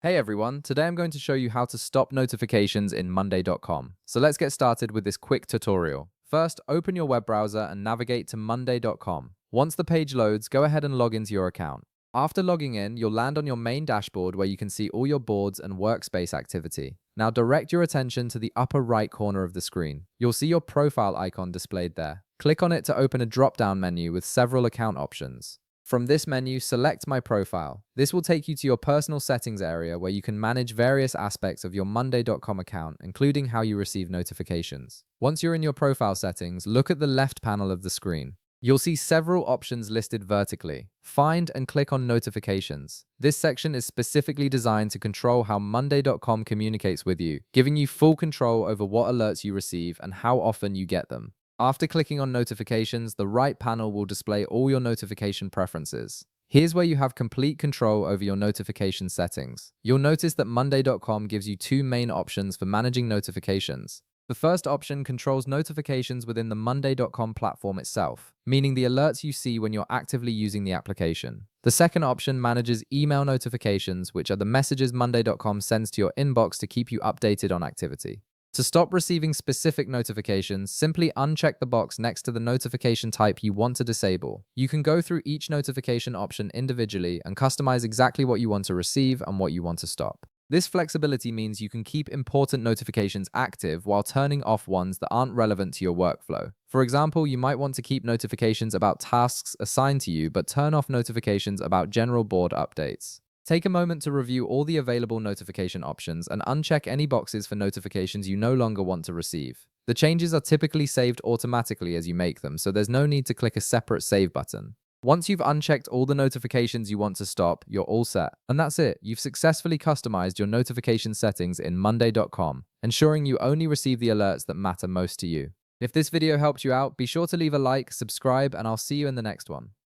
Hey everyone, today I'm going to show you how to stop notifications in Monday.com. So let's get started with this quick tutorial. First, open your web browser and navigate to Monday.com. Once the page loads, go ahead and log into your account. After logging in, you'll land on your main dashboard where you can see all your boards and workspace activity. Now direct your attention to the upper right corner of the screen. You'll see your profile icon displayed there. Click on it to open a drop-down menu with several account options. From this menu, select My Profile. This will take you to your personal settings area where you can manage various aspects of your Monday.com account, including how you receive notifications. Once you're in your profile settings, look at the left panel of the screen. You'll see several options listed vertically. Find and click on Notifications. This section is specifically designed to control how Monday.com communicates with you, giving you full control over what alerts you receive and how often you get them. After clicking on Notifications, the right panel will display all your notification preferences. Here's where you have complete control over your notification settings. You'll notice that Monday.com gives you two main options for managing notifications. The first option controls notifications within the Monday.com platform itself, meaning the alerts you see when you're actively using the application. The second option manages email notifications, which are the messages Monday.com sends to your inbox to keep you updated on activity. To stop receiving specific notifications, simply uncheck the box next to the notification type you want to disable. You can go through each notification option individually and customize exactly what you want to receive and what you want to stop. This flexibility means you can keep important notifications active while turning off ones that aren't relevant to your workflow. For example, you might want to keep notifications about tasks assigned to you, but turn off notifications about general board updates. Take a moment to review all the available notification options and uncheck any boxes for notifications you no longer want to receive. The changes are typically saved automatically as you make them, so there's no need to click a separate save button. Once you've unchecked all the notifications you want to stop, you're all set. And that's it. You've successfully customized your notification settings in Monday.com, ensuring you only receive the alerts that matter most to you. If this video helped you out, be sure to leave a like, subscribe, and I'll see you in the next one.